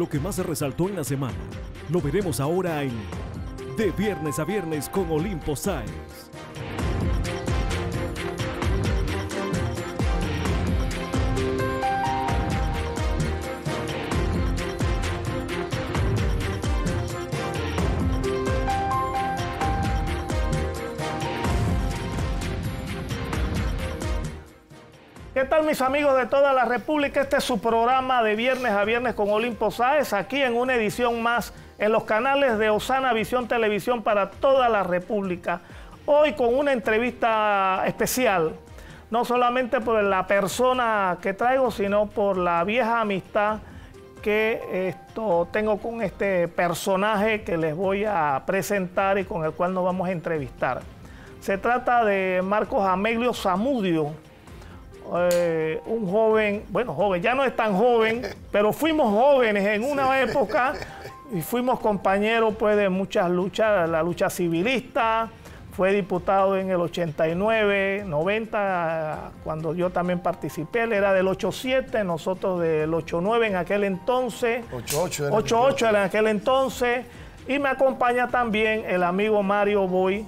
lo que más resaltó en la semana. Lo veremos ahora en De Viernes a Viernes con Olimpo Sáenz. ¿Qué tal, mis amigos de toda la República? Este es su programa de Viernes a Viernes con Olimpo Sáenz, aquí en una edición más en los canales de Osana Visión Televisión para toda la República. Hoy con una entrevista especial, no solamente por la persona que traigo, sino por la vieja amistad que tengo con este personaje que les voy a presentar y con el cual nos vamos a entrevistar. Se trata de Marcos Ameglio Zamudio. Un joven, bueno, joven, ya no es tan joven, pero fuimos jóvenes en una época y fuimos compañeros pues de muchas luchas, la lucha civilista, fue diputado en el 89, 90, cuando yo también participé, él era del 87, nosotros del 89 en aquel entonces, 88 era en aquel entonces, y me acompaña también el amigo Mario Boy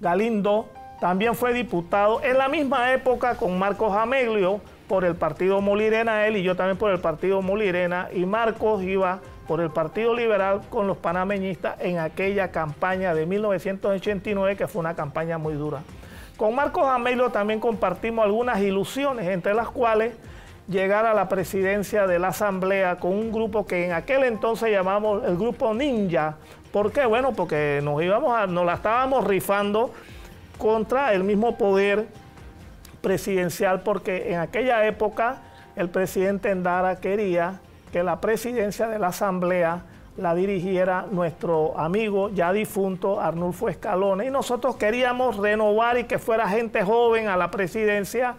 Galindo. También fue diputado en la misma época con Marcos Ameglio por el Partido Molirena, él y yo también por el Partido Molirena, y Marcos iba por el Partido Liberal con los panameñistas en aquella campaña de 1989, que fue una campaña muy dura. Con Marcos Ameglio también compartimos algunas ilusiones, entre las cuales llegar a la presidencia de la Asamblea con un grupo que en aquel entonces llamamos el Grupo Ninja. ¿Por qué? Bueno, porque nos la estábamos rifando contra el mismo poder presidencial, porque en aquella época el presidente Endara quería que la presidencia de la Asamblea la dirigiera nuestro amigo ya difunto Arnulfo Escalona, y nosotros queríamos renovar y que fuera gente joven a la presidencia,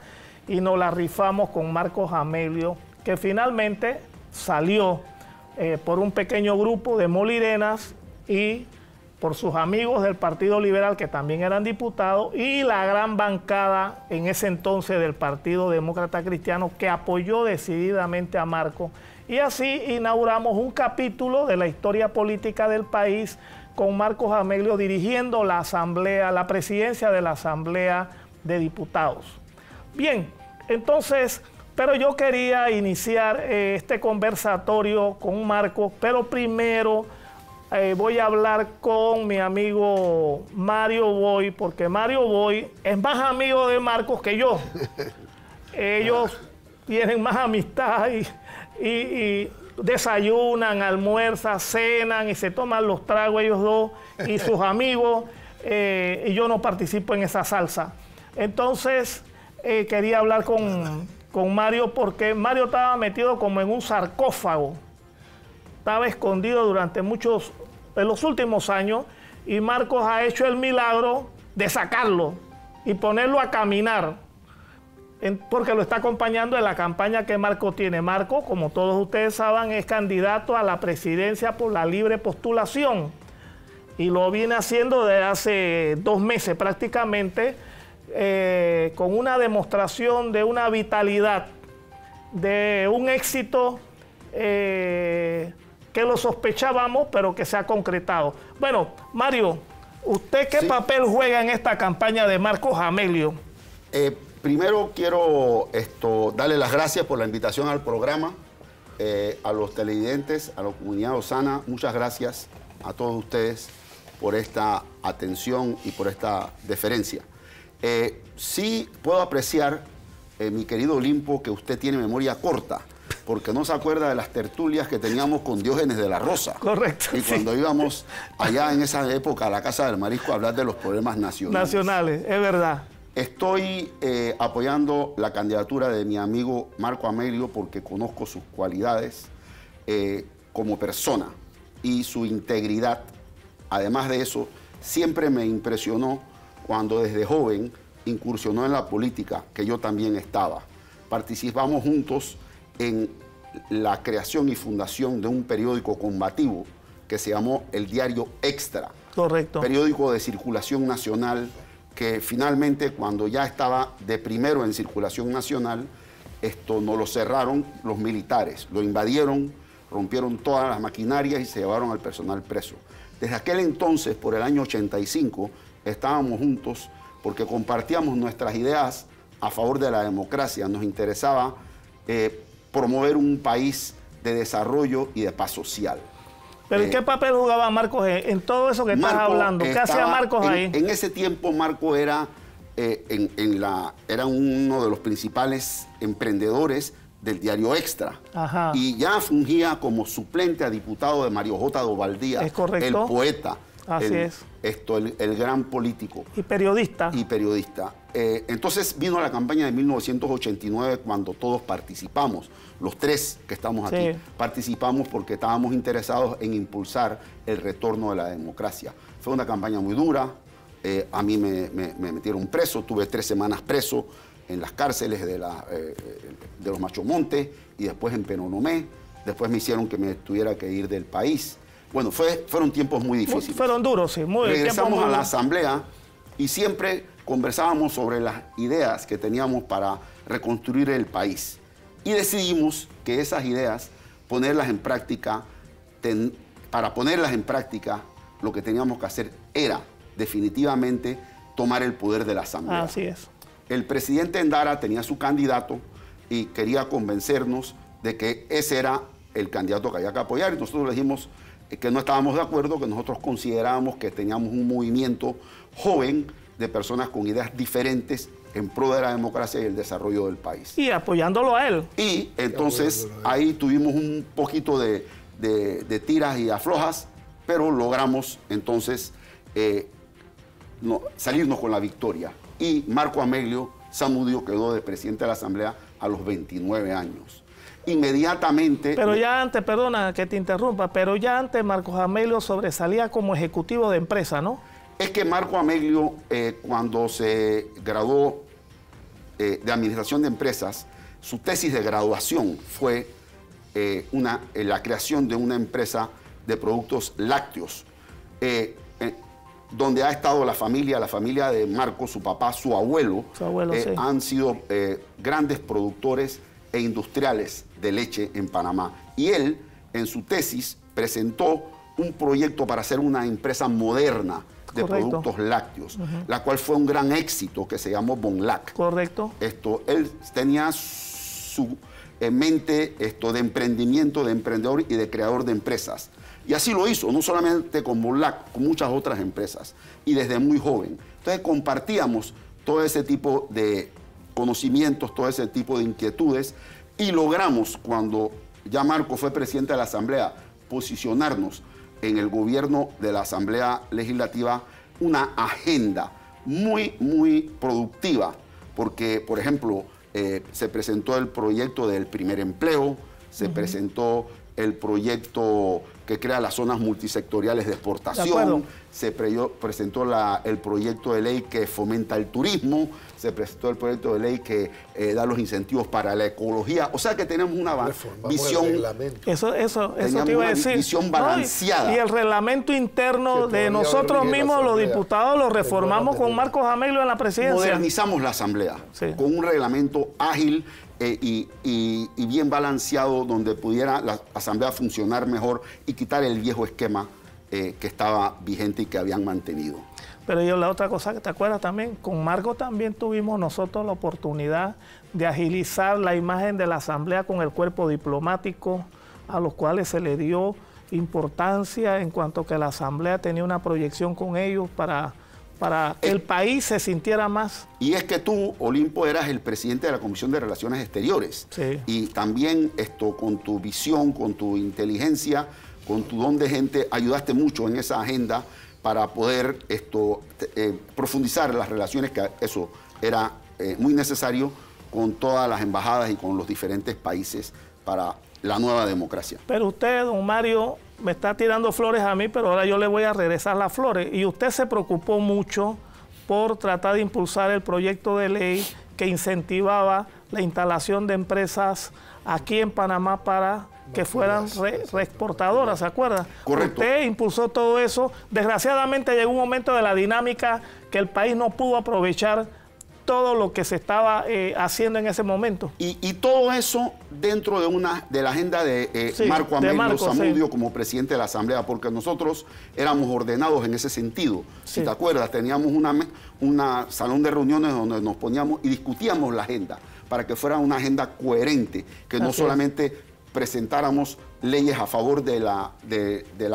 y nos la rifamos con Marcos Ameglio, que finalmente salió por un pequeño grupo de molirenas y por sus amigos del Partido Liberal, que también eran diputados, y la gran bancada en ese entonces del Partido Demócrata Cristiano, que apoyó decididamente a Marcos. Y así inauguramos un capítulo de la historia política del país con Marcos Ameglio dirigiendo la Asamblea, la presidencia de la Asamblea de Diputados. Bien, entonces, pero yo quería iniciar este conversatorio con Marcos, pero primero voy a hablar con mi amigo Mario Boy, porque Mario Boy es más amigo de Marcos que yo. Ellos tienen más amistad y desayunan, almuerzan, cenan y se toman los tragos ellos dos y sus amigos, y yo no participo en esa salsa. Entonces quería hablar con Mario, porque Mario estaba metido como en un sarcófago. Estaba escondido durante en los últimos años, y Marcos ha hecho el milagro de sacarlo y ponerlo a caminar, porque lo está acompañando en la campaña que Marcos tiene. Marcos, como todos ustedes saben, es candidato a la presidencia por la libre postulación, y lo viene haciendo desde hace 2 meses prácticamente, con una demostración de una vitalidad, de un éxito que lo sospechábamos, pero que se ha concretado. Bueno, Mario, ¿usted qué papel juega en esta campaña de Marcos Ameglio? Primero quiero darle las gracias por la invitación al programa, a los televidentes, a la comunidad Osana. Muchas gracias a todos ustedes por esta atención y por esta deferencia. Sí puedo apreciar, mi querido Olimpo, que usted tiene memoria corta, porque no se acuerda de las tertulias que teníamos con Diógenes de la Rosa. Correcto. Y cuando íbamos allá en esa época a la Casa del Marisco a hablar de los problemas nacionales. Es verdad. Estoy apoyando la candidatura de mi amigo Marcos Ameglio porque conozco sus cualidades como persona y su integridad. Además de eso, siempre me impresionó cuando desde joven incursionó en la política, que yo también estaba. Participamos juntos en la creación y fundación de un periódico combativo que se llamó El Diario Extra. Correcto. Periódico de circulación nacional que finalmente, cuando ya estaba de primero en circulación nacional, nos lo cerraron los militares, lo invadieron rompieron todas las maquinarias y se llevaron al personal preso. Desde aquel entonces, por el año 85, estábamos juntos porque compartíamos nuestras ideas a favor de la democracia. Nos interesaba promover un país de desarrollo y de paz social. ¿Pero qué papel jugaba Marcos en todo eso que estás hablando? ¿Qué hacía Marcos ahí? En ese tiempo Marcos era, era uno de los principales emprendedores del diario Extra. Ajá. Y ya fungía como suplente a diputado de Mario J. Dovaldía, ¿Es correcto? el poeta. Así es. El gran político. Y periodista. Y periodista. Entonces vino la campaña de 1989 cuando todos participamos, los tres que estamos aquí, participamos porque estábamos interesados en impulsar el retorno de la democracia. Fue una campaña muy dura, a mí me metieron preso, tuve 3 semanas preso en las cárceles de los Machomontes y después en Penonomé, después me hicieron que me tuviera que ir del país. Bueno, fueron tiempos muy difíciles. Fueron duros, sí. Regresamos a la asamblea y siempre conversábamos sobre las ideas que teníamos para reconstruir el país. Y decidimos que esas ideas, ponerlas en práctica, para ponerlas en práctica, lo que teníamos que hacer era definitivamente tomar el poder de la asamblea. Así es. El presidente Endara tenía su candidato y quería convencernos de que ese era el candidato que había que apoyar. Y nosotros le dijimos que no estábamos de acuerdo, que nosotros considerábamos que teníamos un movimiento joven de personas con ideas diferentes en pro de la democracia y el desarrollo del país. Y apoyándolo a él. Y entonces ahí tuvimos un poquito de tiras y aflojas, pero logramos entonces salirnos con la victoria. Y Marco Amelio Zamudio quedó de presidente de la Asamblea a los 29 años. Inmediatamente... Pero ya antes, perdona que te interrumpa, pero ya antes Marcos Amelio sobresalía como ejecutivo de empresa, ¿no? Es que Marco Amelio, cuando se graduó de Administración de Empresas, su tesis de graduación fue la creación de una empresa de productos lácteos, donde ha estado la familia de Marco, su papá, su abuelo sí. Han sido grandes productores e industriales de leche en Panamá. Y él, en su tesis, presentó un proyecto para hacer una empresa moderna de productos lácteos, la cual fue un gran éxito, que se llamó Bonlac. Correcto. Él tenía su mente de emprendimiento, de emprendedor y de creador de empresas. Y así lo hizo, no solamente con Bonlac, con muchas otras empresas, y desde muy joven. Entonces compartíamos todo ese tipo de conocimientos, todo ese tipo de inquietudes, y logramos, cuando ya Marco fue presidente de la Asamblea, posicionarnos en el gobierno de la Asamblea Legislativa, una agenda muy, muy productiva, porque, por ejemplo, se presentó el proyecto del primer empleo, se presentó el proyecto que crea las zonas multisectoriales de exportación, se presentó el proyecto de ley que fomenta el turismo, se presentó el proyecto de ley que da los incentivos para la ecología. O sea que tenemos una visión... Eso te iba a decir. Visión balanceada. Y el reglamento interno de nosotros mismos, los diputados, lo reformamos con Marcos Amelio en la presidencia. Modernizamos la Asamblea con un reglamento ágil y bien balanceado, donde pudiera la Asamblea funcionar mejor y quitar el viejo esquema que estaba vigente y que habían mantenido. Pero yo la otra cosa que te acuerdas también, con Marco también tuvimos nosotros la oportunidad de agilizar la imagen de la Asamblea con el cuerpo diplomático, a los cuales se le dio importancia en cuanto que la Asamblea tenía una proyección con ellos para que el país se sintiera más. Y es que tú, Olimpo, eras el presidente de la Comisión de Relaciones Exteriores. Sí. Y también con tu visión, con tu inteligencia, con tu don de gente, ayudaste mucho en esa agenda para poder profundizar las relaciones, que eso era muy necesario, con todas las embajadas y con los diferentes países para la nueva democracia. Pero usted, don Mario, me está tirando flores a mí, pero ahora yo le voy a regresar las flores. Y usted se preocupó mucho por tratar de impulsar el proyecto de ley que incentivaba la instalación de empresas aquí en Panamá para que fueran reexportadoras, ¿se acuerda? Correcto. Usted impulsó todo eso. Desgraciadamente llegó un momento de la dinámica que el país no pudo aprovechar todo lo que se estaba haciendo en ese momento. Y todo eso dentro de la agenda de Marco Amelio Zamudio como presidente de la Asamblea, porque nosotros éramos ordenados en ese sentido. Si te acuerdas, teníamos una salón de reuniones donde nos poníamos y discutíamos la agenda para que fuera una agenda coherente, que no solamente presentáramos leyes a favor de la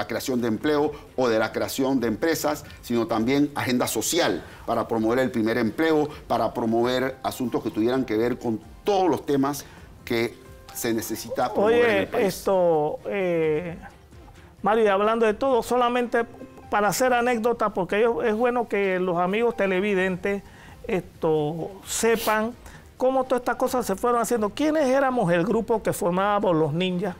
creación de empleo o de la creación de empresas, sino también agenda social para promover el primer empleo, para promover asuntos que tuvieran que ver con todos los temas que se necesita promover en el país. Mario, y hablando de todo, solamente para hacer anécdota, porque es bueno que los amigos televidentes sepan cómo todas estas cosas se fueron haciendo. ¿Quiénes éramos el grupo que formábamos los ninjas?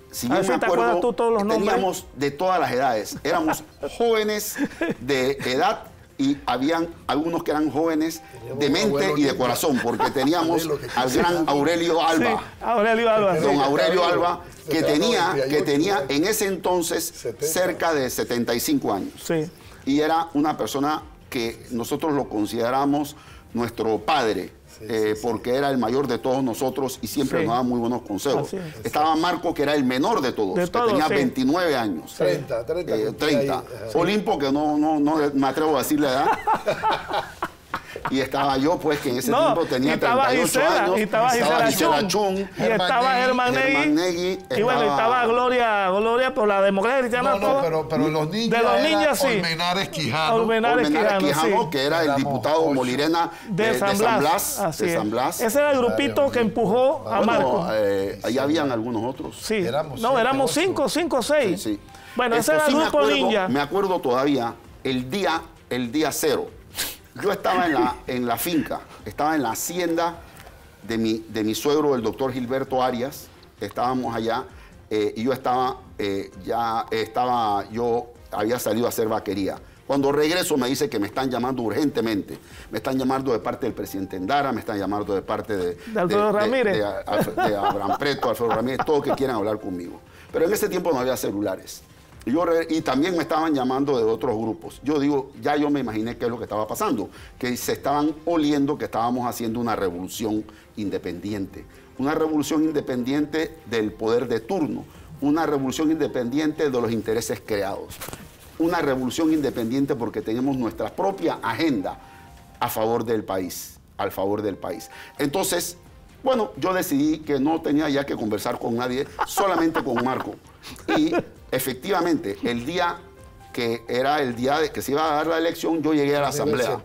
Si bien me acuerdo, tú todos los nombres? Teníamos de todas las edades. Éramos jóvenes de edad y habían algunos que eran jóvenes de mente y de corazón, porque teníamos al gran Aurelio Alba. Sí, Aurelio Alba. Don Aurelio Alba, que tenía en ese entonces cerca de 75 años. Sí. Y era una persona que nosotros lo consideramos nuestro padre. Porque era el mayor de todos nosotros y siempre nos daba muy buenos consejos. Estaba Marco, que era el menor de todos, que tenía 29 años. 30. Olimpo, que no me atrevo a decir la edad. Y estaba yo, pues, que en ese tiempo tenía 38 años. Y estaba Gisela Chun. Y estaba Germán Negui. Y bueno, estaba Gloria por la democracia cristiana. Pero los niños de los niños, sí. Olmenares Quijano. Olmenares Quijano, que era el diputado Molirena de San Blas. Ese era el grupito que empujó a Marco. Ahí habían algunos otros. Sí. Éramos 5 o 6. Sí. Bueno, ese era el grupo ninja. Me acuerdo todavía el día 0. Yo estaba en la finca, estaba en la hacienda de mi suegro, el doctor Gilberto Arias. Estábamos allá y yo había salido a hacer vaquería. Cuando regreso me dice que me están llamando urgentemente. Me están llamando de parte del presidente Endara, me están llamando de parte de Alfredo Ramírez. De Abraham Preto, Alfredo Ramírez, todos que quieran hablar conmigo. Pero en ese tiempo no había celulares. Y también me estaban llamando de otros grupos. Yo me imaginé qué es lo que estaba pasando, que se estaban oliendo que estábamos haciendo una revolución independiente. Una revolución independiente del poder de turno, una revolución independiente de los intereses creados, una revolución independiente porque tenemos nuestra propia agenda a favor del país, al favor del país. Entonces, bueno, yo decidí que no tenía ya que conversar con nadie, solamente con Marco. Y efectivamente, el día que era el día de que se iba a dar la elección, yo llegué a la asamblea.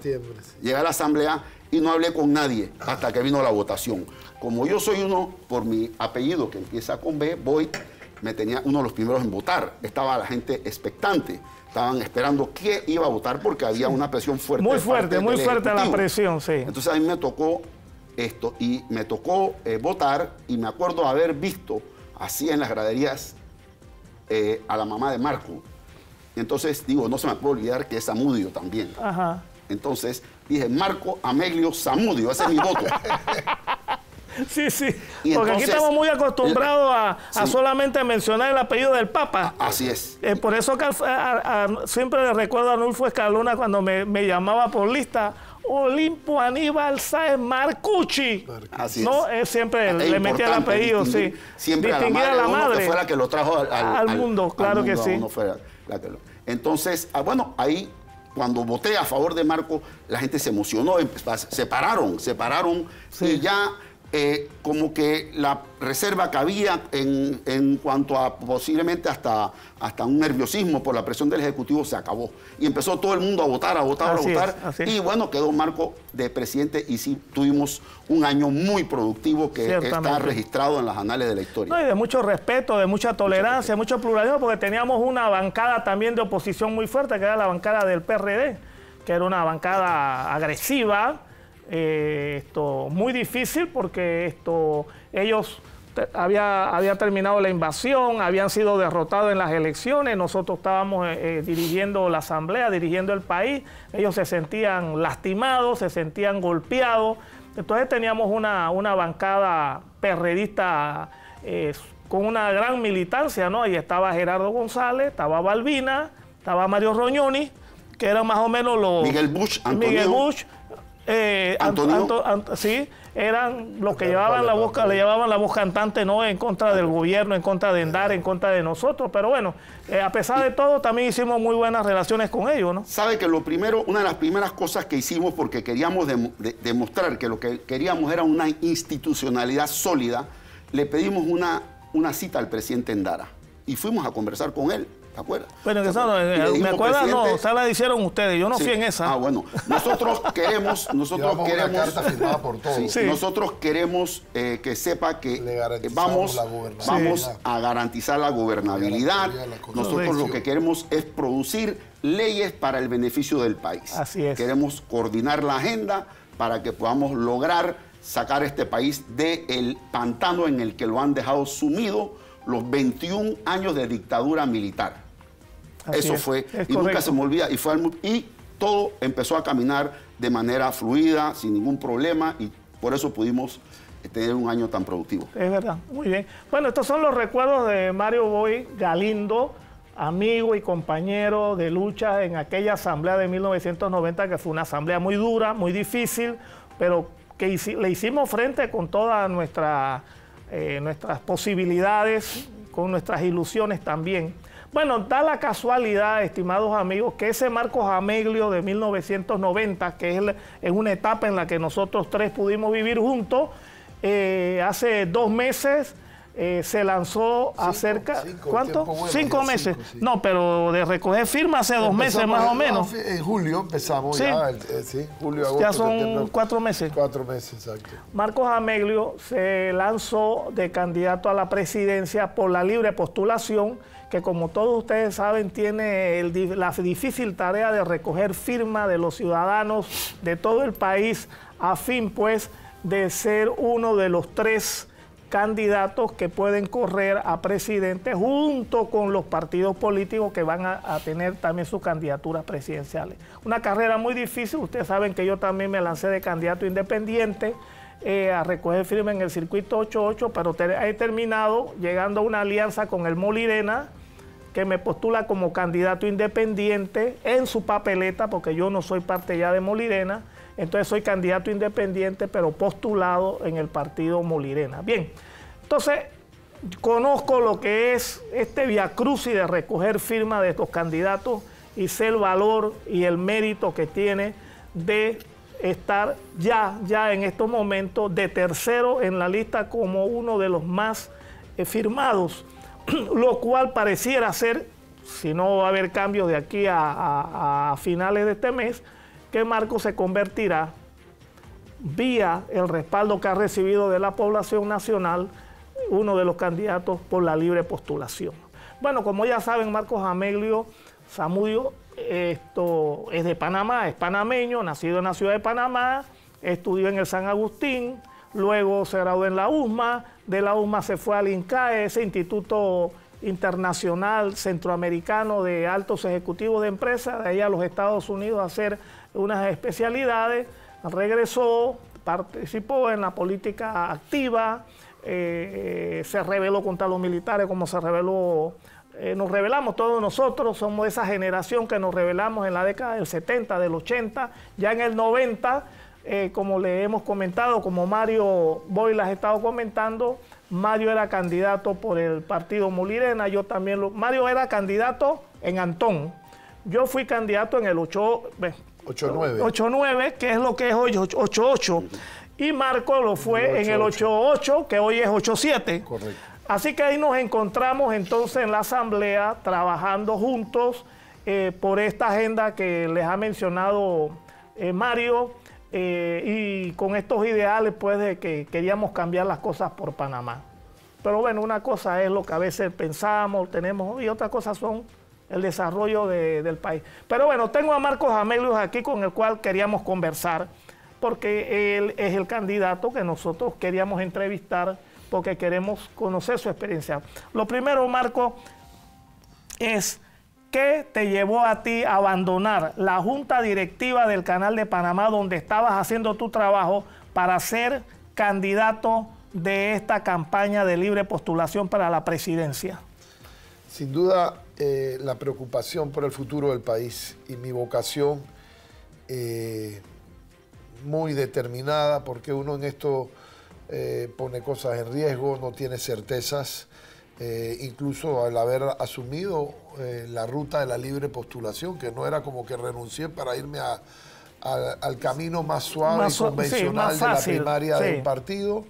Llegué a la asamblea y no hablé con nadie hasta que vino la votación. Como yo soy uno, por mi apellido que empieza con B, me tenía uno de los primeros en votar. Estaba la gente expectante. Estaban esperando qué iba a votar porque había una presión fuerte. Muy fuerte la presión, sí. Entonces a mí me tocó votar y me acuerdo haber visto así en las graderías a la mamá de Marco. Entonces digo, no se me puede olvidar que es Zamudio también. Ajá. Entonces dije, Marco Amelio Zamudio, ese es mi voto. Sí, sí. Y porque entonces, aquí estamos muy acostumbrados a solamente mencionar el apellido del Papa. Así es. Por eso que siempre le recuerdo a Arnulfo Escalona cuando me llamaba por lista. Olimpo Aníbal Sáez Marcucci. Así ¿no? es. Siempre le metía el apellido, sí. Siempre distinguir a la madre. Que fue la que lo trajo al mundo, claro que sí. Entonces, bueno, ahí cuando voté a favor de Marco, la gente se emocionó, se pararon sí. Y ya como que la reserva que había en cuanto a posiblemente hasta un nerviosismo por la presión del Ejecutivo se acabó. Y empezó todo el mundo a votar. Y bueno, quedó Marco de presidente y sí tuvimos un año muy productivo que está registrado en las anales de la historia. No, y de mucho respeto, de mucha tolerancia, mucho pluralismo, porque teníamos una bancada también de oposición muy fuerte, que era la bancada del PRD, que era una bancada agresiva, muy difícil porque ellos había terminado la invasión, habían sido derrotados en las elecciones, nosotros estábamos dirigiendo la asamblea, dirigiendo el país, ellos se sentían lastimados, se sentían golpeados, entonces teníamos una bancada perredista con una gran militancia, ¿no? Ahí estaba Gerardo González, estaba Balbina, estaba Mario Roñoni, que eran más o menos los... Miguel Bush, Antonio. Miguel Bush, Sí, eran los que llevaban la voz, le llevaban la voz cantante, no en contra del gobierno, en contra de Endara, en contra de nosotros. Pero bueno, a pesar de todo, también hicimos muy buenas relaciones con ellos, ¿no? Sabe que una de las primeras cosas que hicimos, porque queríamos demostrar que lo que queríamos era una institucionalidad sólida, le pedimos una cita al presidente Endara y fuimos a conversar con él. ¿Te acuerdas? Bueno, que eso no, me acuerdo, no, o sea, la hicieron ustedes, yo no fui en esa. Ah, bueno, nosotros queremos, una carta firmada por todos. Sí, nosotros queremos que sepa que vamos a garantizar la gobernabilidad. Nosotros lo que queremos es producir leyes para el beneficio del país. Así es. Queremos coordinar la agenda para que podamos lograr sacar este país del pantano en el que lo han dejado sumido los 21 años de dictadura militar. Eso fue, y nunca se me olvida, y todo empezó a caminar de manera fluida, sin ningún problema, y por eso pudimos tener un año tan productivo. Es verdad, muy bien. Bueno, estos son los recuerdos de Mario Boy Galindo, amigo y compañero de lucha en aquella asamblea de 1990, que fue una asamblea muy dura, muy difícil, pero que le hicimos frente con todas nuestras posibilidades, con nuestras ilusiones también. Bueno, da la casualidad, estimados amigos, que ese Marcos Ameglio de 1990, que es una etapa en la que nosotros tres pudimos vivir juntos, hace 2 meses se lanzó acerca... ¿Cuánto? Bueno, 5 meses. Sí. No, pero de recoger firmas hace 2 meses más o menos. En julio empezamos, sí. Julio, agosto, ya son 4 meses. 4 meses, exacto. Marcos Ameglio se lanzó de candidato a la presidencia por la libre postulación, que como todos ustedes saben tiene la difícil tarea de recoger firmas de los ciudadanos de todo el país a fin pues de ser uno de los 3 candidatos que pueden correr a presidente junto con los partidos políticos que van a tener también sus candidaturas presidenciales. Una carrera muy difícil, ustedes saben que yo también me lancé de candidato independiente a recoger firmas en el circuito 88, pero he terminado llegando a una alianza con el Molirena, que me postula como candidato independiente en su papeleta, porque yo no soy parte ya de Molirena, entonces soy candidato independiente, pero postulado en el partido Molirena. Bien, entonces conozco lo que es este viacrucis de recoger firmas de estos candidatos y sé el valor y el mérito que tiene de estar ya en estos momentos de tercero en la lista como uno de los más firmados, lo cual pareciera ser, si no va a haber cambios de aquí a finales de este mes, que Marcos se convertirá, vía el respaldo que ha recibido de la población nacional, uno de los candidatos por la libre postulación. Bueno, como ya saben, Marcos Ameglio Zamudio esto es de Panamá, es panameño, nacido en la ciudad de Panamá, estudió en el San Agustín, luego se graduó en la USMA, de la USMA se fue al INCAE, ese Instituto Internacional Centroamericano de Altos Ejecutivos de Empresas, de allá a los Estados Unidos a hacer unas especialidades, regresó, participó en la política activa, se rebeló contra los militares como se rebeló, nos rebelamos todos nosotros, somos de esa generación que nos rebelamos en la década del 70, del 80, ya en el 90, como le hemos comentado, como Mario Boy las ha estado comentando, Mario era candidato por el partido Molirena, yo también Mario era candidato en Antón, yo fui candidato en el 8-9, que es lo que es hoy 8-8, y Marco lo fue en el 8-8, que hoy es 8-7. Correcto. Así que ahí nos encontramos entonces en la asamblea trabajando juntos por esta agenda que les ha mencionado Mario y con estos ideales pues de que queríamos cambiar las cosas por Panamá. Pero bueno, una cosa es lo que a veces pensamos, tenemos y otras cosas son el desarrollo del país. Pero bueno, tengo a Marcos Ameglio aquí con el cual queríamos conversar porque él es el candidato que nosotros queríamos entrevistar porque queremos conocer su experiencia. Lo primero, Marco, es ¿qué te llevó a ti a abandonar la junta directiva del Canal de Panamá donde estabas haciendo tu trabajo para ser candidato de esta campaña de libre postulación para la presidencia? Sin duda, la preocupación por el futuro del país y mi vocación muy determinada, porque uno en esto pone cosas en riesgo, no tiene certezas, incluso al haber asumido la ruta de la libre postulación, que no era como que renuncié para irme al camino más suave y convencional sí, más fácil, de la primaria sí. del partido.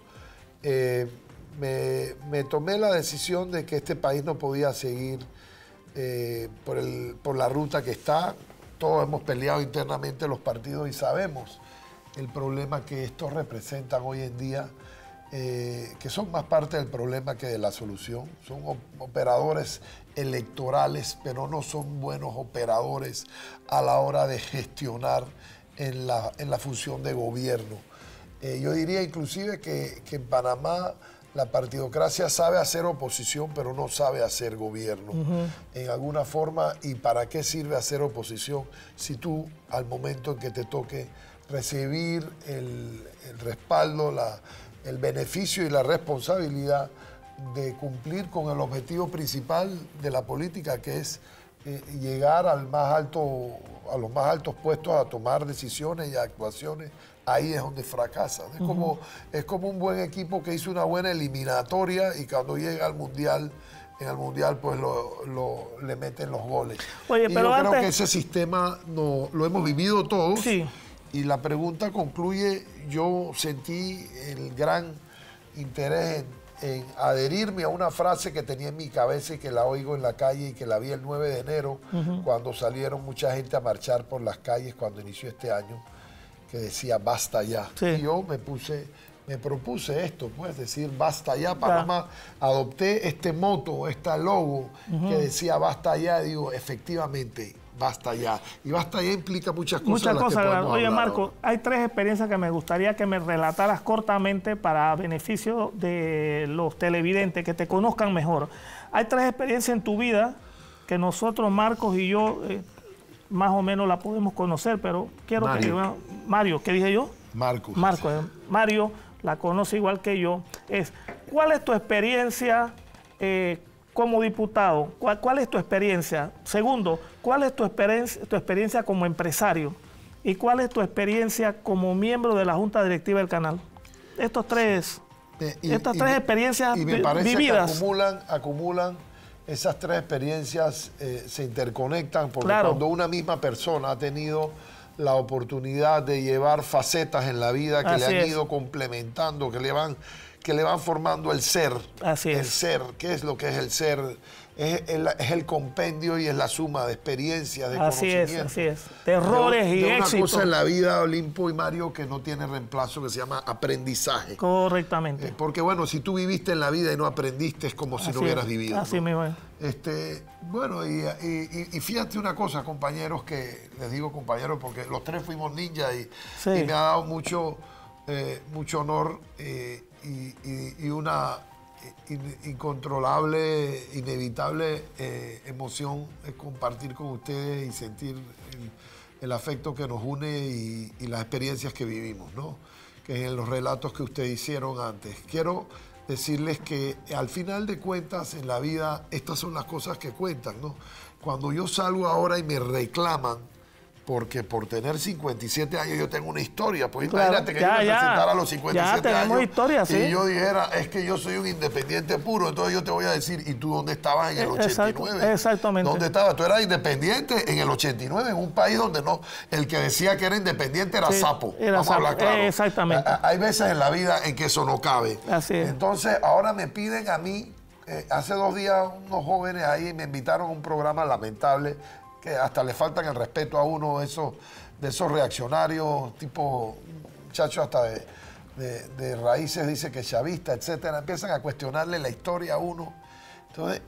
Me tomé la decisión de que este país no podía seguir por la ruta que está. Todos hemos peleado internamente los partidos y sabemos el problema que estos representan hoy en día, que son más parte del problema que de la solución. Son operadores electorales, pero no son buenos operadores a la hora de gestionar en la función de gobierno. Yo diría inclusive que en Panamá la partidocracia sabe hacer oposición, pero no sabe hacer gobierno. En alguna forma, ¿y para qué sirve hacer oposición si tú, al momento en que te toque recibir el respaldo, el beneficio y la responsabilidad de cumplir con el objetivo principal de la política, que es llegar a los más altos puestos a tomar decisiones y actuaciones? Ahí es donde fracasan. Es como un buen equipo que hizo una buena eliminatoria y cuando llega al Mundial, en el Mundial pues le meten los goles. Oye, y pero yo antes... creo que ese sistema lo hemos vivido todos. Sí. Y la pregunta concluye, yo sentí el gran interés en adherirme a una frase que tenía en mi cabeza y que la oigo en la calle y que la vi el 9 de enero, cuando salieron mucha gente a marchar por las calles cuando inició este año, que decía basta ya. Sí. Y yo me propuse esto, pues decir basta ya, Panamá. Adopté este moto, este logo que decía basta ya, digo, efectivamente, basta ya. Y basta ya implica muchas cosas. Muchas cosas. Oye, Marco, ahora. hay 3 experiencias que me gustaría que me relataras cortamente para beneficio de los televidentes, que te conozcan mejor. Hay 3 experiencias en tu vida que nosotros, Marcos y yo, más o menos la podemos conocer, pero quiero que... Mario, ¿qué dije yo? Marcos. Mario la conoce igual que yo. ¿Cuál es tu experiencia como diputado? ¿Cuál es tu experiencia? Segundo, ¿cuál es tu experiencia como empresario? ¿Y cuál es tu experiencia como miembro de la Junta Directiva del canal? Estas tres experiencias y me parece vividas. Que acumulan esas 3 experiencias, se interconectan, porque Claro. cuando una misma persona ha tenido la oportunidad de llevar facetas en la vida que Así le han es. ido complementando, que le van formando el ser. Así es. El ser, ¿qué es lo que es el ser? Es el compendio y es la suma de experiencias, de conocimientos. Así es. De errores y de una éxitos. cosa en la vida, Olimpo y Mario, que no tiene reemplazo, que se llama aprendizaje. Correctamente. Porque bueno, si tú viviste en la vida y no aprendiste, es como si no hubieras vivido. Así ¿no? mismo es. Bueno, y fíjate una cosa, compañeros, que les digo compañeros porque los 3 fuimos ninjas y me ha dado mucho honor y una incontrolable, inevitable emoción es compartir con ustedes y sentir el afecto que nos une y las experiencias que vivimos, ¿no? Que en los relatos que ustedes hicieron antes. Quiero decirles que al final de cuentas en la vida estas son las cosas que cuentan, ¿no? Cuando yo salgo ahora y me reclaman, porque por tener 57 años yo tengo una historia, pues Claro, imagínate que yo me presentara a los 57 ya tenemos años historia, sí. y yo dijera, es que yo soy un independiente puro, entonces yo te voy a decir, ¿y tú dónde estabas en el 89? Exactamente. ¿Dónde estabas? Tú eras independiente en el 89, en un país donde no, el que decía que era independiente era sapo. Era Vamos a hablar sapo, claro. exactamente. Hay veces en la vida en que eso no cabe. Así es. Entonces, ahora me piden a mí, hace 2 días unos jóvenes ahí me invitaron a un programa lamentable, que hasta le faltan el respeto a uno de esos reaccionarios, tipo muchachos hasta de raíces, dice que chavista, etcétera, empiezan a cuestionarle la historia a uno. Entonces,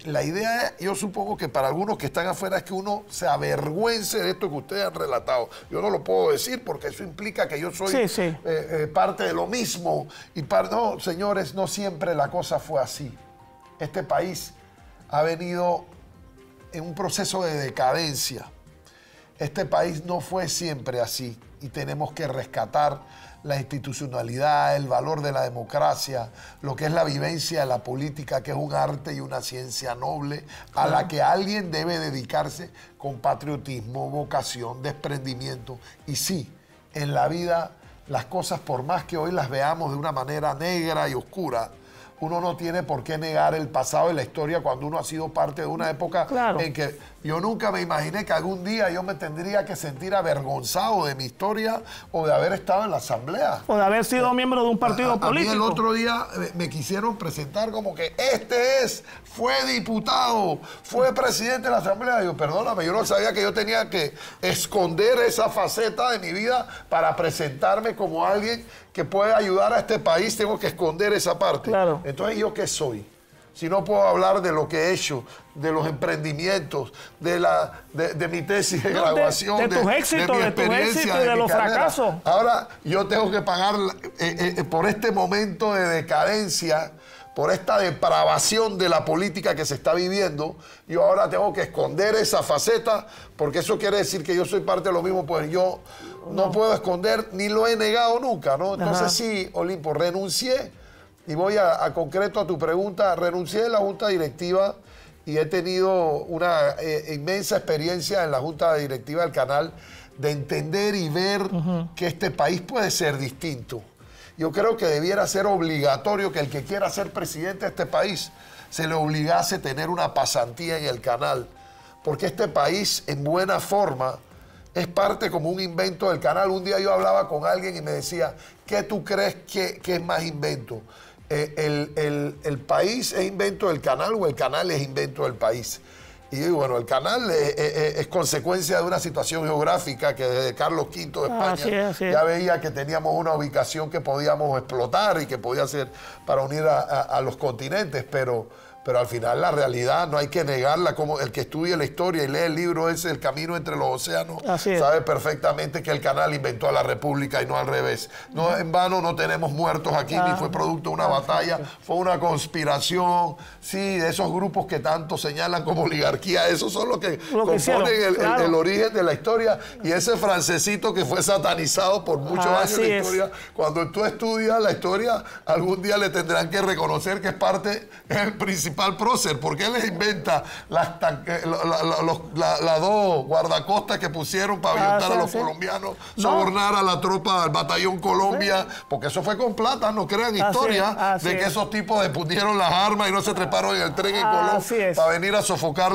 la idea, yo supongo que para algunos que están afuera es que uno se avergüence de esto que ustedes han relatado. Yo no lo puedo decir porque eso implica que yo soy parte de lo mismo. No, señores, no siempre la cosa fue así. Este país ha venido en un proceso de decadencia. Este país no fue siempre así y tenemos que rescatar la institucionalidad, el valor de la democracia, lo que es la vivencia de la política, que es un arte y una ciencia noble a la que alguien debe dedicarse con patriotismo, vocación, desprendimiento. Y sí, en la vida las cosas, por más que hoy las veamos de una manera negra y oscura, uno no tiene por qué negar el pasado y la historia cuando uno ha sido parte de una época en que yo nunca me imaginé que algún día yo me tendría que sentir avergonzado de mi historia o de haber estado en la asamblea. O de haber sido miembro de un partido político. A mí el otro día me quisieron presentar como que fue diputado, fue presidente de la asamblea. Digo, perdóname, yo no sabía que yo tenía que esconder esa faceta de mi vida para presentarme como alguien que puede ayudar a este país. Tengo que esconder esa parte. Claro. Entonces, ¿yo qué soy? Si no puedo hablar de lo que he hecho, de los emprendimientos, de mi tesis de graduación, de tus éxitos, mi experiencia, de los fracasos. Ahora yo tengo que pagar por este momento de decadencia, por esta depravación de la política que se está viviendo. Yo ahora tengo que esconder esa faceta, porque eso quiere decir que yo soy parte de lo mismo, pues yo no puedo esconder, ni lo he negado nunca, ¿no? Entonces sí, Olimpo, renuncié. Y voy a concreto a tu pregunta. Renuncié de la Junta Directiva y he tenido una inmensa experiencia en la Junta Directiva del canal de entender y ver que este país puede ser distinto. Yo creo que debiera ser obligatorio que el que quiera ser presidente de este país se le obligase a tener una pasantía en el canal, porque este país en buena forma es parte como un invento del canal. Un día yo hablaba con alguien y me decía, ¿qué tú crees que es más invento? ¿El país es invento del canal o el canal es invento del país? Y yo digo, bueno, el canal es consecuencia de una situación geográfica que desde Carlos V de España ya veía que teníamos una ubicación que podíamos explotar y que podía ser para unir a los continentes, pero al final la realidad no hay que negarla. Como el que estudia la historia y lee el libro ese, El camino entre los océanos, sabe perfectamente que el canal inventó a la República y no al revés. No, en vano no tenemos muertos aquí, ni fue producto de una batalla, fue una conspiración. Sí, de esos grupos que tanto señalan como oligarquía, esos son los que componen el origen de la historia. Y ese francesito que fue satanizado por muchos años de la historia, cuando tú estudias la historia, algún día le tendrán que reconocer que es parte, el principal prócer, porque él les inventa las dos guardacostas que pusieron para ahuyentar a los colombianos, sobornar a la tropa del batallón Colombia, porque eso fue con plata, no crean historia de que esos tipos depusieron las armas y no se treparon en el tren en Colombia para venir a sofocar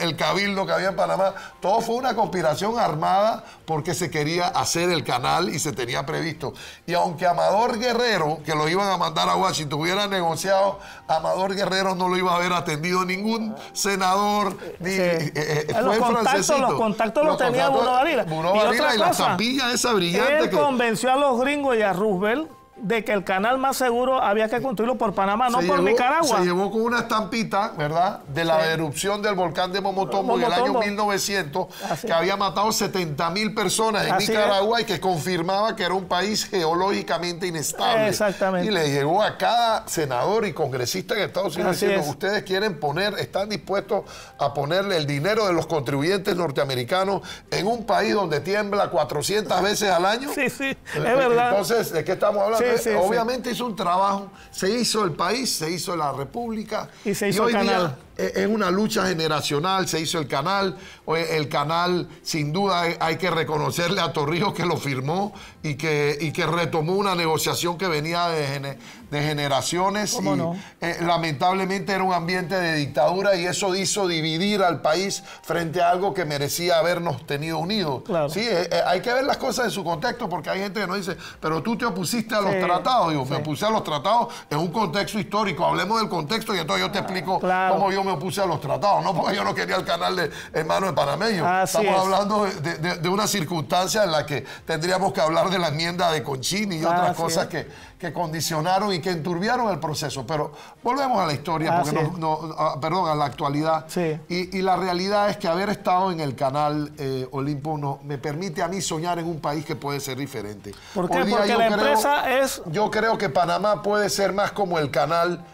el cabildo que había en Panamá. Todo fue una conspiración armada porque se quería hacer el canal y se tenía previsto. Y aunque Amador Guerrero, que lo iban a mandar a Washington, hubiera negociado, Amador Guerrero no lo iba a haber atendido ningún senador, ni fue el francesito. Los contactos los tenía Bruno Varila. Bruno Varila y la zampilla esa brillante. Él convenció a los gringos y a Roosevelt de que el canal más seguro había que construirlo por Panamá, no por Nicaragua. Se llevó con una estampita, ¿verdad?, de la erupción del volcán de Momotombo en el año 1900, que había matado 70.000 personas en Nicaragua y que confirmaba que era un país geológicamente inestable. Exactamente. Y le llegó a cada senador y congresista en Estados Unidos diciendo, ustedes quieren están dispuestos a ponerle el dinero de los contribuyentes norteamericanos en un país donde tiembla 400 veces al año. Sí, es verdad. Entonces, ¿de qué estamos hablando? Obviamente hizo un trabajo, se hizo el país, se hizo la república y se hizo el canal. Es una lucha generacional, se hizo el canal. El canal, sin duda, hay que reconocerle a Torrijos que lo firmó y que retomó una negociación que venía de generaciones. ¿Cómo no? Lamentablemente era un ambiente de dictadura y eso hizo dividir al país frente a algo que merecía habernos tenido unidos. Claro. Sí, hay que ver las cosas en su contexto, porque hay gente que nos dice, pero tú te opusiste a los tratados. Digo, me opuse a los tratados en un contexto histórico. Hablemos del contexto y entonces yo te explico cómo yo me opuse a los tratados, no porque yo no quería el canal en manos de panameños. Estamos hablando de una circunstancia en la que tendríamos que hablar de la enmienda de Conchini y otras cosas que condicionaron y que enturbiaron el proceso. Pero volvemos a la historia, porque a la actualidad. Y la realidad es que haber estado en el canal Olimpo me permite a mí soñar en un país que puede ser diferente. ¿Por qué? Porque la empresa es... Yo creo que Panamá puede ser más como el canal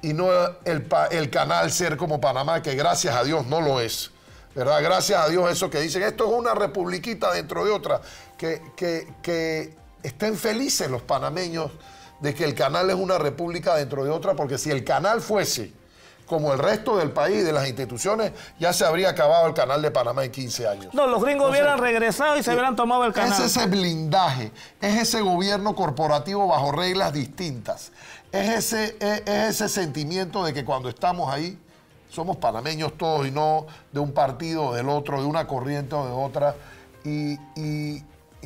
y no el canal ser como Panamá, que gracias a Dios no lo es, ¿verdad? Gracias a Dios eso que dicen, esto es una republiquita dentro de otra, que estén felices los panameños de que el canal es una república dentro de otra, porque si el canal fuese como el resto del país, de las instituciones, ya se habría acabado el Canal de Panamá en 15 años. No, los gringos hubieran regresado y se hubieran tomado el canal. Es ese blindaje, es ese gobierno corporativo bajo reglas distintas, es ese sentimiento de que cuando estamos ahí, somos panameños todos y no de un partido o del otro, de una corriente o de otra. Y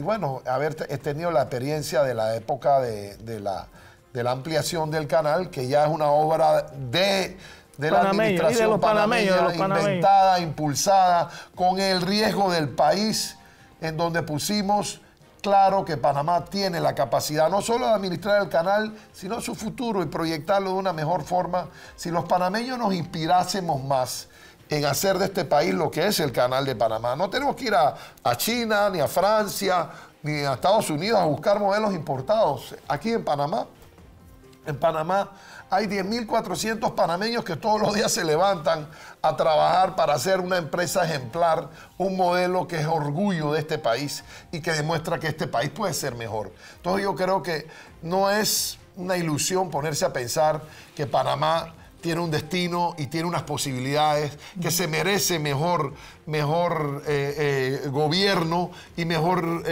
bueno, haber tenido la experiencia de la época de la ampliación del canal, que ya es una obra de la administración panameña, inventada, impulsada, con el riesgo del país, en donde pusimos claro que Panamá tiene la capacidad no solo de administrar el canal, sino su futuro y proyectarlo de una mejor forma. Si los panameños nos inspirásemos más en hacer de este país lo que es el Canal de Panamá, no tenemos que ir a China, ni a Francia, ni a Estados Unidos a buscar modelos importados. Aquí en Panamá hay 10.400 panameños que todos los días se levantan a trabajar para hacer una empresa ejemplar, un modelo que es orgullo de este país y que demuestra que este país puede ser mejor. Entonces yo creo que no es una ilusión ponerse a pensar que Panamá tiene un destino y tiene unas posibilidades, que se merece mejor gobierno y mejor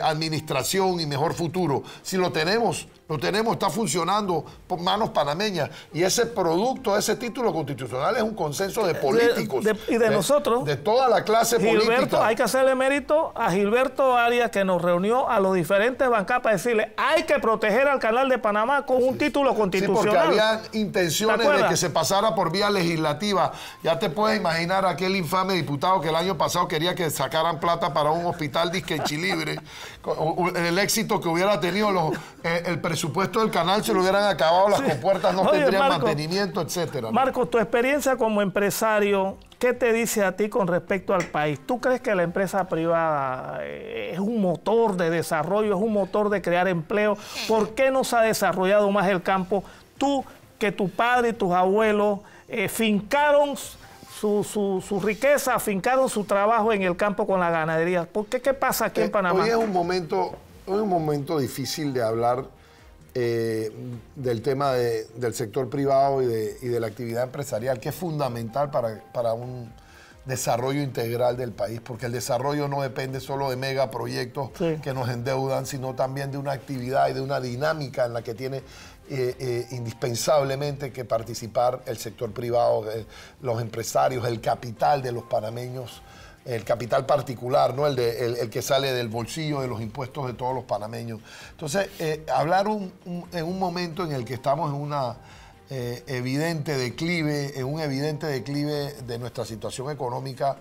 administración y mejor futuro. Si lo tenemos, está funcionando por manos panameñas. Y ese producto, ese título constitucional es un consenso de políticos. Y de nosotros. De toda la clase política. Hay que hacerle mérito a Gilberto Arias, que nos reunió a los diferentes bancadas para decirle, hay que proteger al Canal de Panamá con un título constitucional. Sí, porque había intenciones de que se pasara por vía legislativa. Ya te puedes imaginar aquel infame diputado que el año pasado quería que sacaran plata para un hospital disque en Chilibre. El éxito que hubiera tenido el presupuesto del canal se lo hubieran acabado, las compuertas no tendrían mantenimiento, etcétera, ¿no? Marcos, tu experiencia como empresario, ¿qué te dice a ti con respecto al país? ¿Tú crees que la empresa privada es un motor de desarrollo, es un motor de crear empleo? ¿Por qué no se ha desarrollado más el campo? Tú, que tu padre y tus abuelos fincaron su riqueza, fincaron su trabajo en el campo con la ganadería. ¿Por qué? ¿Qué pasa aquí en Panamá? Hoy es un momento difícil de hablar del tema del sector privado y de la actividad empresarial, que es fundamental para un desarrollo integral del país, porque el desarrollo no depende solo de megaproyectos que nos endeudan, sino también de una actividad y de una dinámica en la que tiene indispensablemente que participar el sector privado, los empresarios, el capital de los panameños, el capital particular, ¿no? el que sale del bolsillo de los impuestos de todos los panameños. Entonces, hablar en un momento en el que estamos en un evidente declive de nuestra situación económica,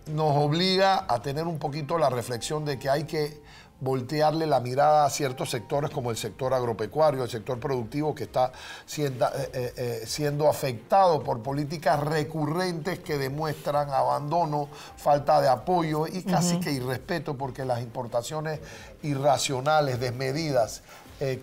nos obliga a tener un poquito la reflexión de que hay que voltearle la mirada a ciertos sectores como el sector agropecuario, el sector productivo, que está siendo afectado por políticas recurrentes que demuestran abandono, falta de apoyo y casi que irrespeto, porque las importaciones irracionales, desmedidas,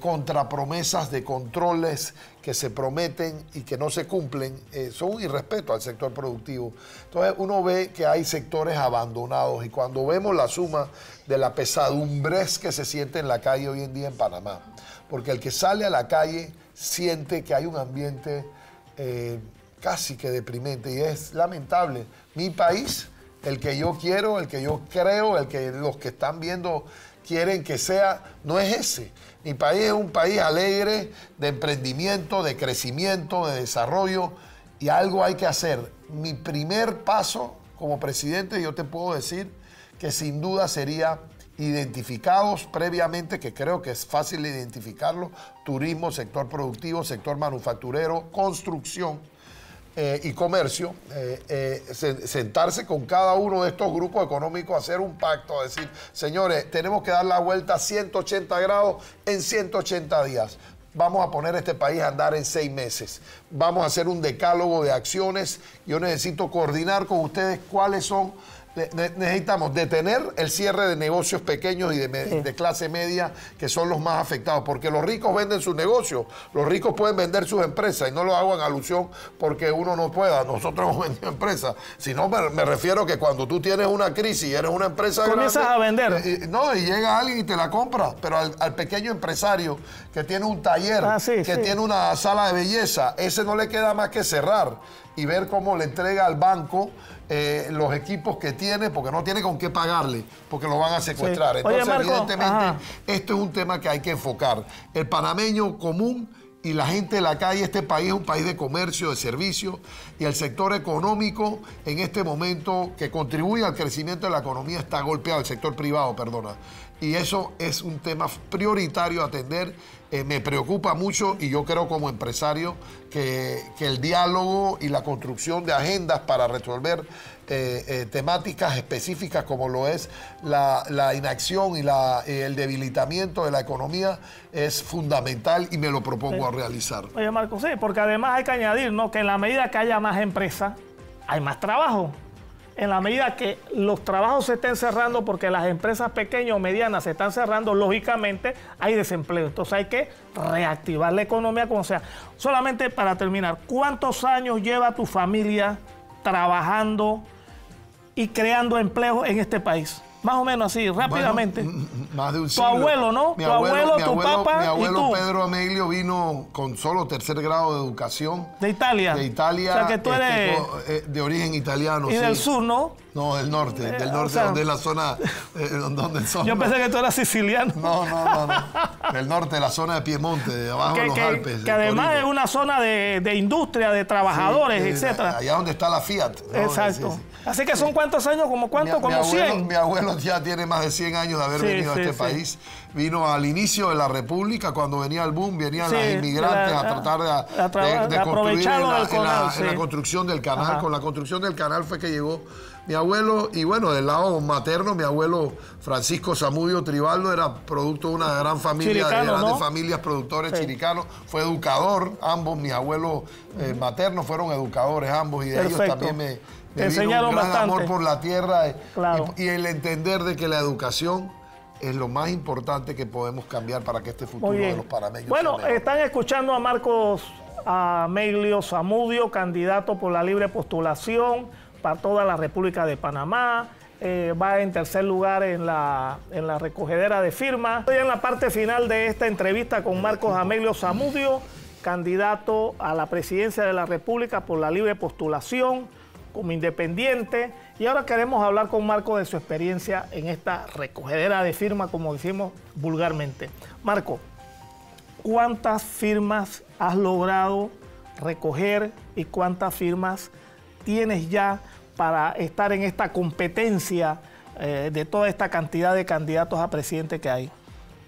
contra promesas de controles que se prometen y que no se cumplen, son un irrespeto al sector productivo. Entonces uno ve que hay sectores abandonados, y cuando vemos la suma de la pesadumbres que se siente en la calle hoy en día en Panamá, porque el que sale a la calle siente que hay un ambiente casi que deprimente, y es lamentable. Mi país, el que yo quiero, el que yo creo, el que los que están viendo quieren que sea, no es ese. Mi país es un país alegre, de emprendimiento, de crecimiento, de desarrollo, y algo hay que hacer. Mi primer paso como presidente, yo te puedo decir que sin duda sería identificados previamente, que creo que es fácil identificarlo: turismo, sector productivo, sector manufacturero, construcción y comercio, sentarse con cada uno de estos grupos económicos, hacer un pacto, a decir, señores, tenemos que dar la vuelta a 180 grados en 180 días. Vamos a poner este país a andar en 6 meses. Vamos a hacer un decálogo de acciones. Yo necesito coordinar con ustedes cuáles son necesitamos detener el cierre de negocios pequeños y de clase media, que son los más afectados, porque los ricos venden sus negocios, los ricos pueden vender sus empresas, y no lo hago en alusión porque uno no pueda, nosotros hemos vendido empresas, sino me refiero que cuando tú tienes una crisis y eres una empresa comienzas grande, a vender. No, y llega alguien y te la compra, pero al pequeño empresario que tiene un taller, tiene una sala de belleza, ese no le queda más que cerrar y ver cómo le entrega al banco los equipos que tiene, porque no tiene con qué pagarle, porque lo van a secuestrar. Sí. Oye, entonces, Marco, evidentemente, esto es un tema que hay que enfocar. El panameño común y la gente de la calle, este país es un país de comercio, de servicios, y el sector económico en este momento que contribuye al crecimiento de la economía está golpeado, el sector privado, perdona. Y eso es un tema prioritario a atender. Me preocupa mucho y yo creo como empresario que el diálogo y la construcción de agendas para resolver temáticas específicas como lo es la inacción y el debilitamiento de la economía es fundamental y me lo propongo a realizar. Oye, Marco, sí, porque además hay que añadir, ¿no?, que en la medida que haya más empresas, hay más trabajo. En la medida que los trabajos se estén cerrando porque las empresas pequeñas o medianas se están cerrando, lógicamente hay desempleo. Entonces hay que reactivar la economía como sea. Solamente para terminar, ¿cuántos años lleva tu familia trabajando y creando empleos en este país? Más o menos así, rápidamente. Bueno, más de un siglo. Tu abuelo, ¿no? Tu abuelo, tu papá mi abuelo y tú. Pedro Ameglio vino con solo tercer grado de educación. ¿De Italia? De Italia. O sea, que tú eres... de origen italiano, y del sur, ¿no? No, del norte, o sea, donde es la zona... donde son, yo pensé que tú eras siciliano. No. Del norte, de la zona de Piemonte, de abajo de los Alpes. Que además Torino. Es una zona de industria, de trabajadores, etcétera. Allá donde está la Fiat, ¿no? Exacto. Sí. Así que son ¿cuántos años? ¿Como cuánto? Como 100. Mi abuelo ya tiene más de 100 años de haber venido a este país. Vino al inicio de la República, cuando venía el boom, venían los inmigrantes a tratar de construir en la construcción del canal. Ajá. Con la construcción del canal fue que llegó mi abuelo, y bueno, del lado materno, mi abuelo Francisco Zamudio Tribaldo era producto de una gran familia, de grandes familias productores chiricanos, fue educador, ambos, mi abuelo materno fueron educadores ambos, y de ellos también me enseñaron un gran bastante. Amor por la tierra, claro. y el entender de que la educación es lo más importante que podemos cambiar para que este futuro de los panameños bueno, están escuchando a Marcos Ameglio Zamudio, candidato por la libre postulación para toda la República de Panamá. Va en tercer lugar en la recogedera de firmas. Estoy en la parte final de esta entrevista con Marcos Ameglio Zamudio, candidato a la presidencia de la República por la libre postulación como independiente. Y ahora queremos hablar con Marco de su experiencia en esta recogedera de firmas, como decimos vulgarmente. Marco, ¿cuántas firmas has logrado recoger y cuántas firmas tienes ya para estar en esta competencia de toda esta cantidad de candidatos a presidente que hay?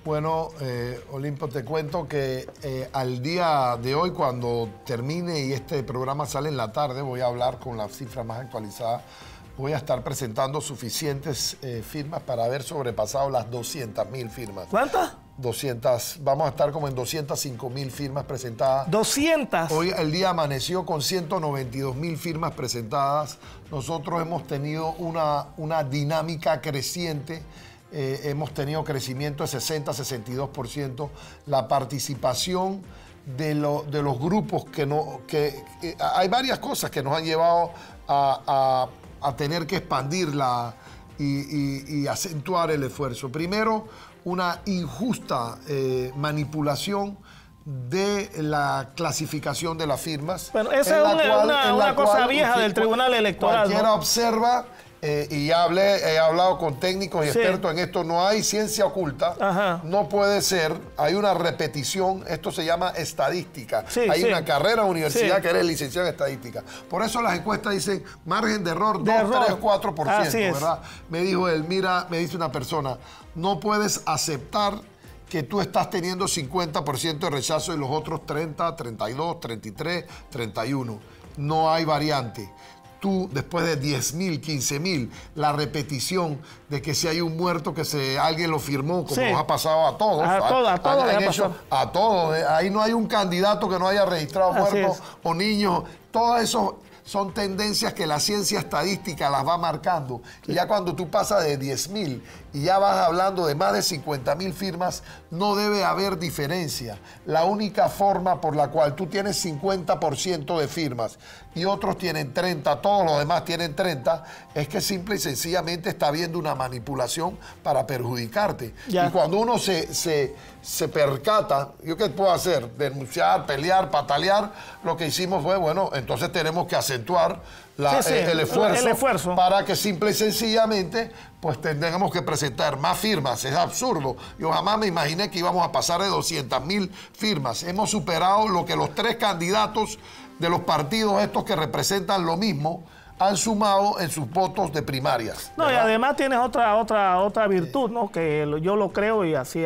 Bueno, Olimpo, te cuento que al día de hoy, cuando termine y este programa sale en la tarde, voy a hablar con la cifra más actualizada. Voy a estar presentando suficientes firmas para haber sobrepasado las 200.000 firmas. ¿Cuántas? 200, vamos a estar como en 205.000 firmas presentadas. ¿200? Hoy el día amaneció con 192.000 firmas presentadas. Nosotros hemos tenido una dinámica creciente. Hemos tenido crecimiento de 60-62%. La participación de los grupos hay varias cosas que nos han llevado a tener que expandirla y acentuar el esfuerzo. Primero, una injusta manipulación de la clasificación de las firmas. Bueno, esa es una cosa vieja del Tribunal Electoral. Cualquiera observa, y he hablado con técnicos y expertos en esto, no hay ciencia oculta. Ajá. No puede ser, hay una repetición, esto se llama estadística. hay una carrera en universidad que eres licenciado en estadística. Por eso las encuestas dicen margen de error 2, 3, 4%, ¿verdad? Me dijo él, mira, me dice una persona, no puedes aceptar que tú estás teniendo 50% de rechazo y los otros 30, 32, 33, 31. No hay variante. Tú, después de 10.000, 15.000, la repetición de que si hay un muerto, que alguien lo firmó, como nos ha pasado a todos. A todos. Ahí no hay un candidato que no haya registrado muertos o niños. Todo eso son tendencias que la ciencia estadística las va marcando. Y ya cuando tú pasas de 10.000 y ya vas hablando de más de 50.000 firmas, no debe haber diferencia. La única forma por la cual tú tienes 50% de firmas y otros tienen 30, todos los demás tienen 30, es que simple y sencillamente está habiendo una manipulación para perjudicarte. Ya. Y cuando uno se percata, ¿yo qué puedo hacer? Denunciar, pelear, patalear. Lo que hicimos fue, bueno, entonces tenemos que acentuar el esfuerzo para que simple y sencillamente pues tengamos que presentar más firmas. Es absurdo. Yo jamás me imaginé que íbamos a pasar de 200.000 firmas. Hemos superado lo que los 3 candidatos de los partidos estos que representan lo mismo han sumado en sus votos de primarias. No, y además tienes otra virtud, ¿no? Que yo lo creo y así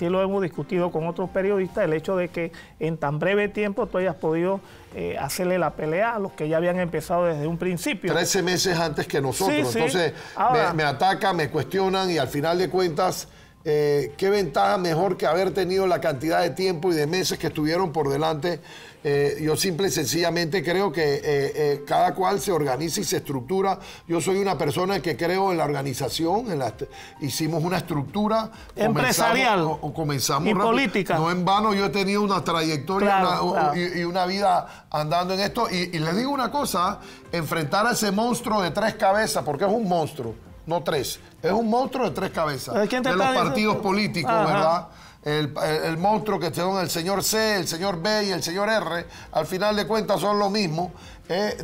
lo hemos discutido con otros periodistas, el hecho de que en tan breve tiempo tú hayas podido hacerle la pelea a los que ya habían empezado desde un principio. 13 meses antes que nosotros. Sí, entonces ahora, me atacan, me cuestionan y al final de cuentas, ¿qué ventaja mejor que haber tenido la cantidad de tiempo y de meses que estuvieron por delante? Yo simple y sencillamente creo que cada cual se organiza y se estructura. Yo soy una persona que creo en la organización, hicimos una estructura empresarial comenzamos y rápido. Política. No en vano yo he tenido una trayectoria y una vida andando en esto. Y les digo una cosa, enfrentar a ese monstruo de 3 cabezas, porque es un monstruo, no 3, es un monstruo de 3 cabezas, de los partidos políticos, ¿verdad? El monstruo que son el señor C, el señor B y el señor R, al final de cuentas son lo mismo.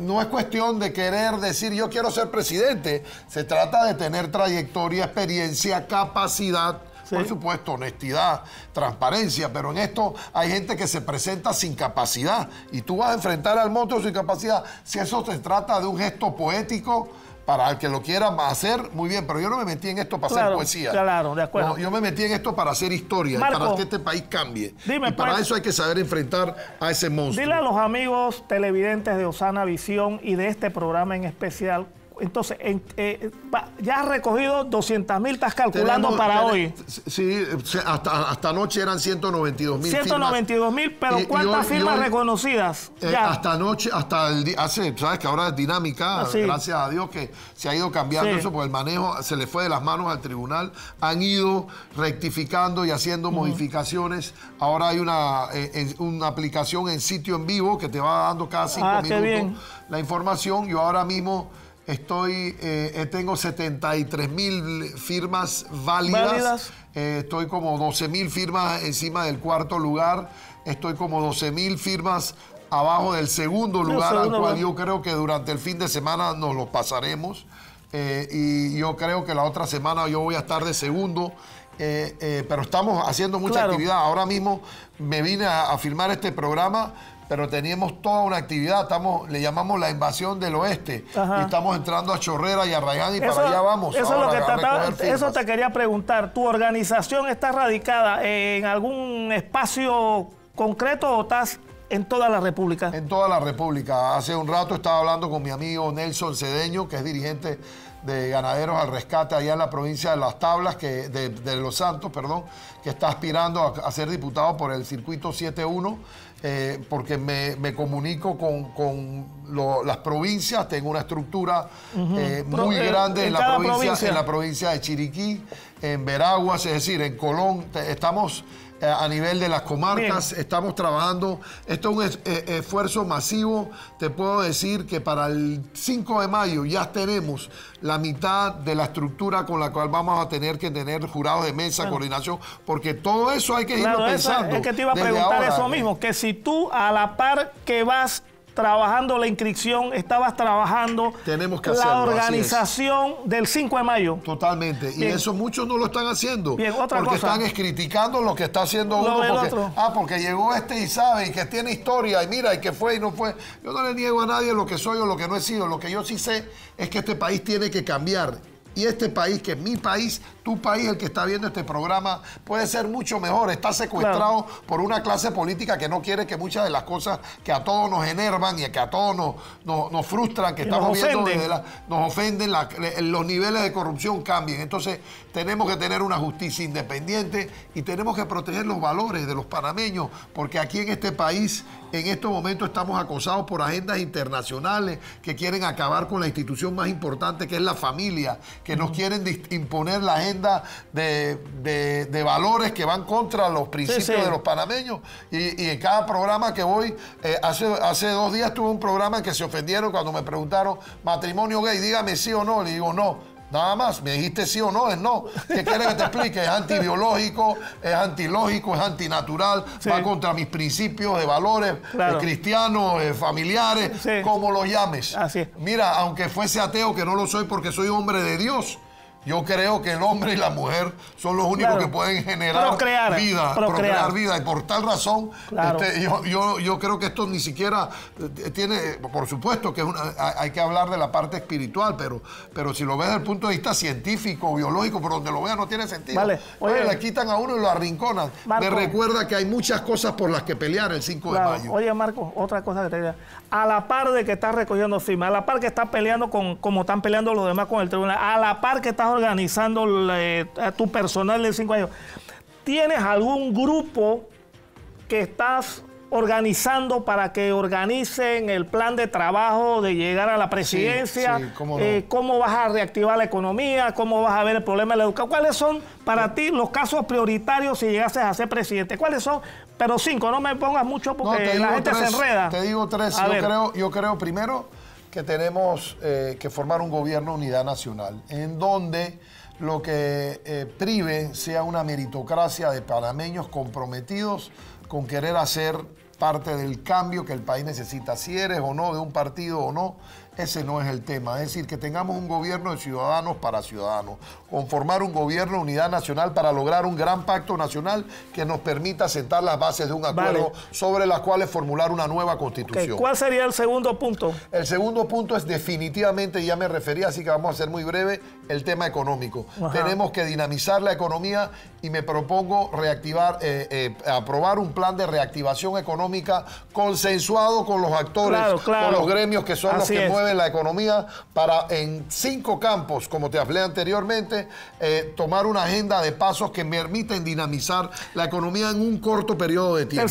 No es cuestión de querer decir yo quiero ser presidente, se trata de tener trayectoria, experiencia, capacidad, por supuesto, honestidad, transparencia, pero en esto hay gente que se presenta sin capacidad y tú vas a enfrentar al monstruo sin capacidad. Si eso se trata de un gesto poético, para el que lo quiera hacer, muy bien, pero yo no me metí en esto para hacer poesía. Claro, de acuerdo. No, yo me metí en esto para hacer historia, Marco, para que este país cambie. Dime, y para pues, eso hay que saber enfrentar a ese monstruo. Dile a los amigos televidentes de Osana Visión y de este programa en especial, entonces, ya has recogido 200.000, estás calculando para hoy. Sí, hasta anoche eran 192.000 firmas. 192.000, pero ¿cuántas firmas reconocidas? Hasta anoche, hasta el día, sabes que ahora es dinámica, gracias a Dios que se ha ido cambiando eso, porque el manejo se le fue de las manos al tribunal, han ido rectificando y haciendo modificaciones. Ahora hay una aplicación en sitio en vivo que te va dando cada 5 minutos la información. Yo ahora mismo tengo 73.000 firmas válidas. Estoy como 12.000 firmas encima del 4º lugar. Estoy como 12.000 firmas abajo del 2º lugar, al cual yo creo que durante el fin de semana nos lo pasaremos. Y yo creo que la otra semana yo voy a estar de segundo. Pero estamos haciendo mucha actividad. Ahora mismo me vine a filmar este programa, pero teníamos toda una actividad, le llamamos la invasión del oeste. Y estamos entrando a Chorrera y a Arrayán y para allá vamos. Eso te quería preguntar. ¿Tu organización está radicada en algún espacio concreto o estás en toda la República? En toda la República. Hace un rato estaba hablando con mi amigo Nelson Cedeño, que es dirigente de Ganaderos al Rescate allá en la provincia de Las Tablas, de Los Santos, perdón, que está aspirando a ser diputado por el circuito 7-1, porque me comunico con las provincias. Tengo una estructura muy grande en la provincia de Chiriquí, en Veraguas, es decir, en Colón. Estamos a nivel de las comarcas, estamos trabajando. Esto es un esfuerzo masivo. Te puedo decir que para el 5 de mayo ya tenemos la mitad de la estructura con la cual vamos a tener que tener jurados de mesa, coordinación, porque todo eso hay que irlo pensando. Es que te iba a preguntar eso mismo, que si tú a la par que vas trabajando la inscripción, estabas trabajando la organización del 5 de mayo. Totalmente. Bien. Y eso muchos no lo están haciendo. Bien, porque están criticando lo que está haciendo uno. Porque llegó y sabe, y que tiene historia, y mira, y que fue y no fue. Yo no le niego a nadie lo que soy o lo que no he sido. Lo que yo sí sé es que este país tiene que cambiar. Y este país, que es mi país, tu país, el que está viendo este programa, puede ser mucho mejor. Está secuestrado por una clase política que no quiere que muchas de las cosas que a todos nos enervan y que a todos nos frustran, que estamos viendo, nos ofenden, los niveles de corrupción cambien. Entonces, tenemos que tener una justicia independiente y tenemos que proteger los valores de los panameños, porque aquí en este país, en estos momentos, estamos acosados por agendas internacionales que quieren acabar con la institución más importante, que es la familia, que nos quieren imponer la agenda de valores que van contra los principios de los panameños. Y en cada programa que voy, hace 2 días tuve un programa en que se ofendieron cuando me preguntaron, matrimonio gay, dígame sí o no. Le digo, no. Nada más, me dijiste sí o no, es no. ¿Qué quieres que te explique? Es antibiológico, es antilógico, es antinatural, va contra mis principios de valores cristianos, familiares, como los llames. Así es. Mira, aunque fuese ateo, que no lo soy porque soy hombre de Dios, yo creo que el hombre y la mujer son los únicos que pueden generar vida, procrear vida. Y por tal razón, yo creo que esto ni siquiera tiene, por supuesto que hay que hablar de la parte espiritual, pero si lo ves desde el punto de vista científico, biológico, por donde lo veas no tiene sentido. Oye, le quitan a uno y lo arrinconan. Me recuerda que hay muchas cosas por las que pelear el 5 de mayo. Oye, Marco, otra cosa que te diga. A la par de que estás recogiendo firmas, a la par que estás peleando como están peleando los demás con el tribunal, a la par que estás organizando a tu personal de 5 años, ¿tienes algún grupo que estás organizando para que organicen el plan de trabajo de llegar a la presidencia? Sí, cómo no. ¿Cómo vas a reactivar la economía? ¿Cómo vas a ver el problema de la educación? ¿Cuáles son para ti los casos prioritarios si llegases a ser presidente? ¿Cuáles son? Pero 5, no me pongas mucho porque la gente se enreda. Te digo 3. Yo creo primero que tenemos que formar un gobierno de unidad nacional, en donde lo que prive sea una meritocracia de panameños comprometidos con querer hacer parte del cambio que el país necesita. Si eres o no de un partido o no, ese no es el tema. Es decir, que tengamos un gobierno de ciudadanos para ciudadanos, conformar un gobierno de unidad nacional para lograr un gran pacto nacional que nos permita sentar las bases de un acuerdo sobre las cuales formular una nueva constitución. ¿Cuál sería el segundo punto? El segundo punto es definitivamente, ya me refería, así que vamos a ser muy breve, el tema económico. Tenemos que dinamizar la economía y me propongo reactivar, aprobar un plan de reactivación económica consensuado con los actores, con los gremios que son los que mueven la economía, para en 5 campos, como te hablé anteriormente, tomar una agenda de pasos que permiten dinamizar la economía en un corto periodo de tiempo.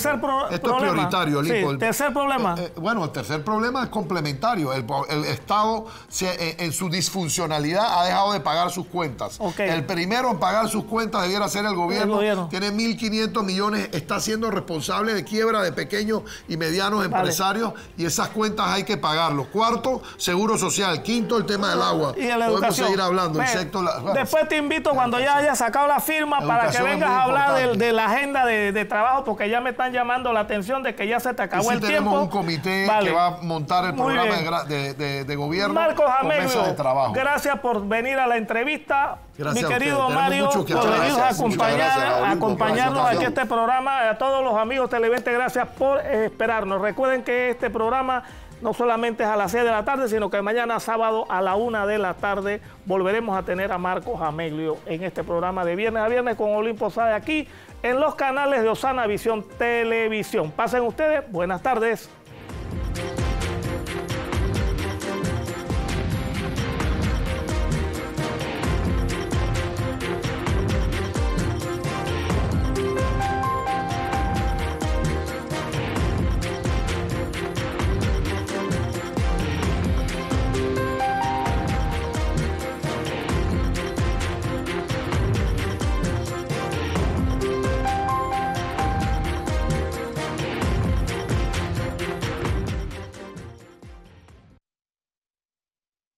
Esto es prioritario, Lipo. Tercer problema. Bueno, el tercer problema es complementario. El Estado, en su disfuncionalidad, ha dejado de pagar sus cuentas. El primero en pagar sus cuentas debiera ser el gobierno. Tiene 1.500 millones, está siendo responsable de quiebra de pequeños y medianos empresarios, y esas cuentas hay que pagarlos. Cuarto, seguro social. Quinto, el tema del agua. Y de la Podemos educación. seguir hablando. Después te invito cuando ya hayas sacado la firma para que vengas a hablar de la agenda de trabajo, porque ya me están llamando la atención de que ya se te acabó el tiempo. Tenemos un comité que va a montar el programa de gobierno. Marcos Ameglio, de trabajo. Gracias por venir a la entrevista. Gracias. Mi querido Mario, por venir a acompañarnos aquí a este programa. A todos los amigos televidentes, gracias por esperarnos. Recuerden que este programa no solamente es a las 6 de la tarde, sino que mañana sábado a la 1 de la tarde volveremos a tener a Marcos Ameglio en este programa de Viernes a Viernes con Olimpo Sáez aquí en los canales de Osana Visión Televisión. Pasen ustedes, buenas tardes.